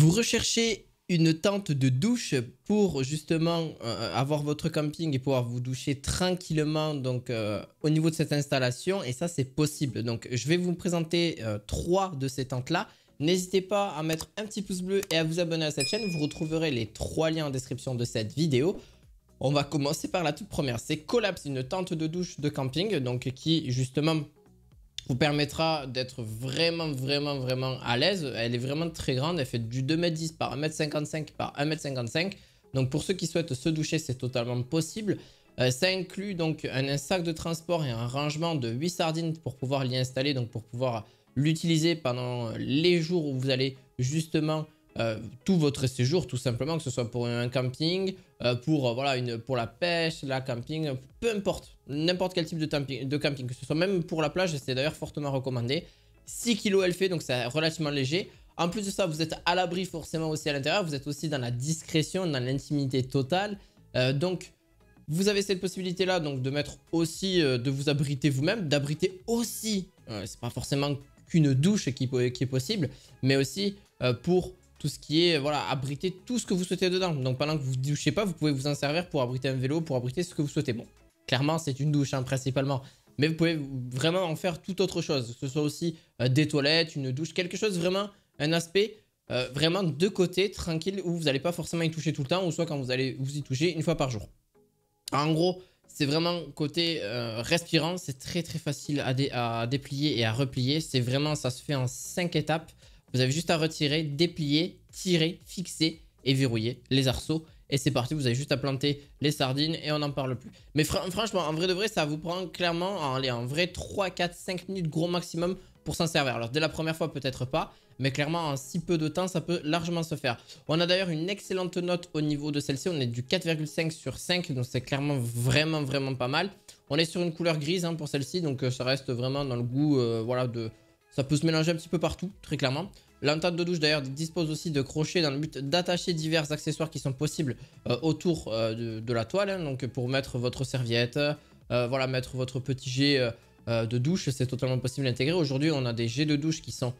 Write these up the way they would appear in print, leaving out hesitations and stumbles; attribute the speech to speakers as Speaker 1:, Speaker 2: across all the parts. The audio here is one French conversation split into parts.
Speaker 1: Vous recherchez une tente de douche pour justement avoir votre camping et pouvoir vous doucher tranquillement donc au niveau de cette installation, et ça c'est possible. Donc je vais vous présenter trois de ces tentes là. N'hésitez pas à mettre un petit pouce bleu et à vous abonner à cette chaîne. Vous retrouverez les trois liens en description de cette vidéo. On va commencer par la toute première, c'est Collapse, une tente de douche de camping donc qui justement vous permettra d'être vraiment à l'aise. Elle est vraiment très grande, elle fait du 2,10 m par 1,55 m par 1,55 m. Donc pour ceux qui souhaitent se doucher, c'est totalement possible. Ça inclut donc un sac de transport et un rangement de 8 sardines pour pouvoir l'y installer, donc pour pouvoir l'utiliser pendant les jours où vous allez justement tout votre séjour, tout simplement, que ce soit pour un camping, pour la pêche, la camping, peu importe, n'importe quel type de camping, que ce soit même pour la plage, c'est d'ailleurs fortement recommandé. 6 kg elle fait, donc c'est relativement léger. En plus de ça, vous êtes à l'abri forcément aussi à l'intérieur, vous êtes aussi dans la discrétion, dans l'intimité totale. Donc vous avez cette possibilité là donc de mettre aussi, de vous abriter vous-même, d'abriter aussi, c'est pas forcément qu'une douche qui est possible, mais aussi pour tout ce qui est, voilà, abriter tout ce que vous souhaitez dedans. Donc pendant que vous ne douchez pas, vous pouvez vous en servir pour abriter un vélo, pour abriter ce que vous souhaitez. Bon, clairement c'est une douche hein, principalement, mais vous pouvez vraiment en faire toute autre chose, que ce soit aussi des toilettes, une douche, quelque chose vraiment, un aspect vraiment de côté, tranquille, où vous n'allez pas forcément y toucher tout le temps, ou soit quand vous allez vous y toucher une fois par jour. En gros, c'est vraiment côté respirant, c'est très facile à déplier et à replier. C'est vraiment, ça se fait en 5 étapes. Vous avez juste à retirer, déplier, tirer, fixer et verrouiller les arceaux. Et c'est parti, vous avez juste à planter les sardines et on n'en parle plus. Mais franchement, en vrai de vrai, ça vous prend clairement en vrai 3, 4, 5 minutes gros maximum pour s'en servir. Alors dès la première fois peut-être pas, mais clairement en si peu de temps ça peut largement se faire. On a d'ailleurs une excellente note au niveau de celle-ci, on est du 4,5 sur 5, donc c'est clairement vraiment pas mal. On est sur une couleur grise hein, pour celle-ci, donc ça reste vraiment dans le goût, voilà, ça peut se mélanger un petit peu partout, très clairement. La tente de douche d'ailleurs dispose aussi de crochets dans le but d'attacher divers accessoires qui sont possibles autour de la toile, hein, donc pour mettre votre serviette, voilà, mettre votre petit jet de douche, c'est totalement possible d'intégrer. Aujourd'hui, on a des jets de douche qui sont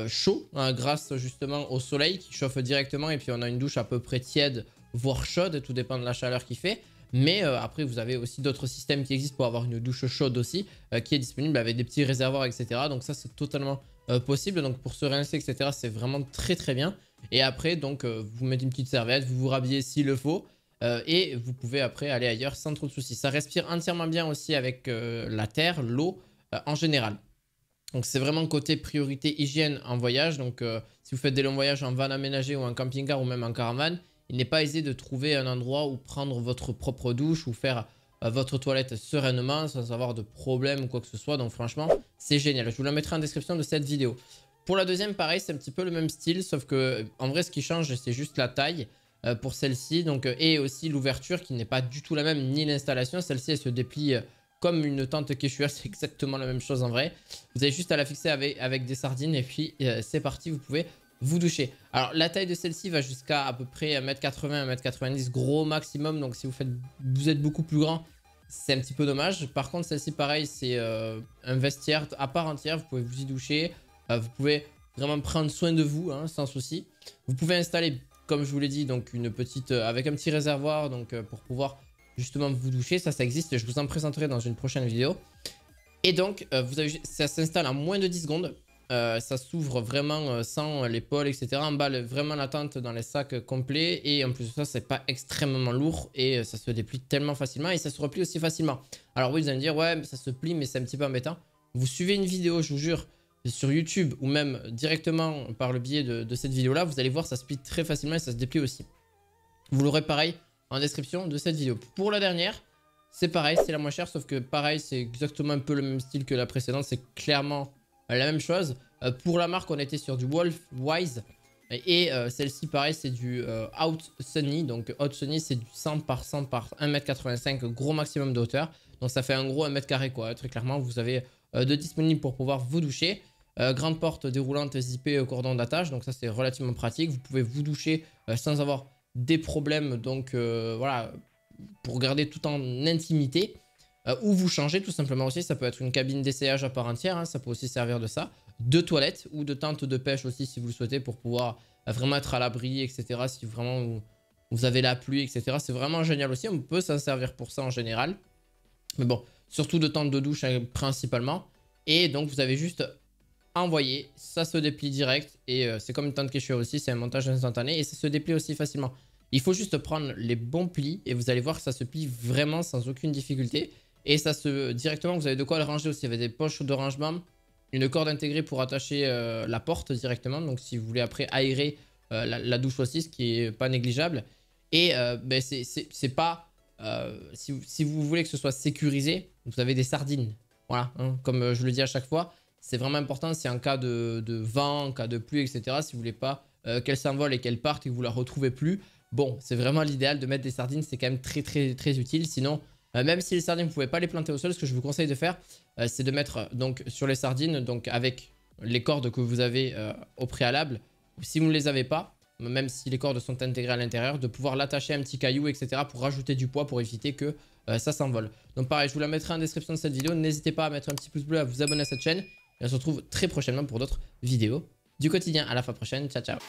Speaker 1: chauds hein, grâce justement au soleil qui chauffe directement, et puis on a une douche à peu près tiède, voire chaude, tout dépend de la chaleur qu'il fait. Mais après, vous avez aussi d'autres systèmes qui existent pour avoir une douche chaude aussi, qui est disponible avec des petits réservoirs, etc. Donc ça, c'est totalement possible. Donc pour se rincer, etc., c'est vraiment très bien. Et après, donc, vous mettez une petite serviette, vous vous rhabillez s'il le faut. Et vous pouvez après aller ailleurs sans trop de soucis. Ça respire entièrement bien aussi avec la terre, l'eau en général. Donc c'est vraiment côté priorité hygiène en voyage. Donc si vous faites des longs voyages en van aménagé ou en camping-car ou même en caravane, il n'est pas aisé de trouver un endroit où prendre votre propre douche ou faire votre toilette sereinement sans avoir de problème ou quoi que ce soit. Donc franchement, c'est génial. Je vous la mettrai en description de cette vidéo. Pour la deuxième, pareil, c'est un petit peu le même style, sauf que en vrai, ce qui change, c'est juste la taille pour celle-ci. Donc et aussi l'ouverture qui n'est pas du tout la même, ni l'installation. Celle-ci, elle se déplie comme une tente Quechua, c'est exactement la même chose en vrai. Vous avez juste à la fixer avec des sardines et puis c'est parti, vous pouvez vous doucher. Alors la taille de celle-ci va jusqu'à à peu près 1,80 m, 1,90 m gros maximum. Donc si vous êtes beaucoup plus grand, c'est un petit peu dommage. Par contre celle-ci pareil, c'est un vestiaire à part entière. Vous pouvez vous y doucher. Vous pouvez vraiment prendre soin de vous hein, sans souci. Vous pouvez installer, comme je vous l'ai dit, donc une petite avec un petit réservoir donc pour pouvoir justement vous doucher. Ça existe. Je vous en présenterai dans une prochaine vidéo. Et donc ça s'installe en moins de 10 secondes. Ça s'ouvre vraiment sans l'épaule, etc. Emballe vraiment la tente dans les sacs complets. Et en plus de ça, c'est pas extrêmement lourd. Et ça se déplie tellement facilement. Et ça se replie aussi facilement. Alors oui, vous allez me dire, ouais, ça se plie, mais c'est un petit peu embêtant. Vous suivez une vidéo, je vous jure, sur YouTube ou même directement par le biais de cette vidéo-là, vous allez voir, ça se plie très facilement et ça se déplie aussi. Vous l'aurez pareil en description de cette vidéo. Pour la dernière, c'est pareil, c'est la moins chère. Sauf que pareil, c'est exactement un peu le même style que la précédente. C'est clairement la même chose. Pour la marque, on était sur du Wolfwise. Et celle-ci, pareil, c'est du Out Sunny. Donc, Out Sunny, c'est du 100 par 100 par 1,85 m, gros maximum de hauteur. Donc, ça fait un gros 1 m², quoi. Très clairement, vous avez de disponible pour pouvoir vous doucher. Grande porte déroulante zippée au cordon d'attache. Donc, ça, c'est relativement pratique. Vous pouvez vous doucher sans avoir des problèmes. Donc, voilà, pour garder tout en intimité. Ou vous changez tout simplement aussi, ça peut être une cabine d'essayage à part entière, hein, ça peut aussi servir de ça. De toilettes ou de tente de pêche aussi si vous le souhaitez pour pouvoir vraiment être à l'abri, etc. Si vraiment vous avez la pluie, etc. C'est vraiment génial aussi. On peut s'en servir pour ça en général. Mais bon, surtout de tente de douche principalement. Et donc, vous avez juste envoyé. Ça se déplie direct. Et c'est comme une tente Quechua aussi. C'est un montage instantané. Et ça se déplie aussi facilement. Il faut juste prendre les bons plis. Et vous allez voir que ça se plie vraiment sans aucune difficulté. Et ça se... Directement, vous avez de quoi le ranger aussi. Il y avait des poches de rangement. Une corde intégrée pour attacher la porte directement. Donc, si vous voulez après aérer la douche aussi, ce qui est pas négligeable. Et ben, c'est pas... si vous voulez que ce soit sécurisé, vous avez des sardines. Voilà, hein, comme je le dis à chaque fois. C'est vraiment important, c'est en cas de vent, en cas de pluie, etc. Si vous voulez pas qu'elle s'envole et qu'elle parte et que vous la retrouvez plus. Bon, c'est vraiment l'idéal de mettre des sardines. C'est quand même très utile. Sinon... même si les sardines, vous ne pouvez pas les planter au sol, ce que je vous conseille de faire, c'est de mettre donc, sur les sardines, donc avec les cordes que vous avez au préalable, ou si vous ne les avez pas, même si les cordes sont intégrées à l'intérieur, de pouvoir l'attacher à un petit caillou, etc. pour rajouter du poids pour éviter que ça s'envole. Donc pareil, je vous la mettrai en description de cette vidéo. N'hésitez pas à mettre un petit pouce bleu, à vous abonner à cette chaîne. Et on se retrouve très prochainement pour d'autres vidéos du quotidien. À la fois prochaine, ciao ciao.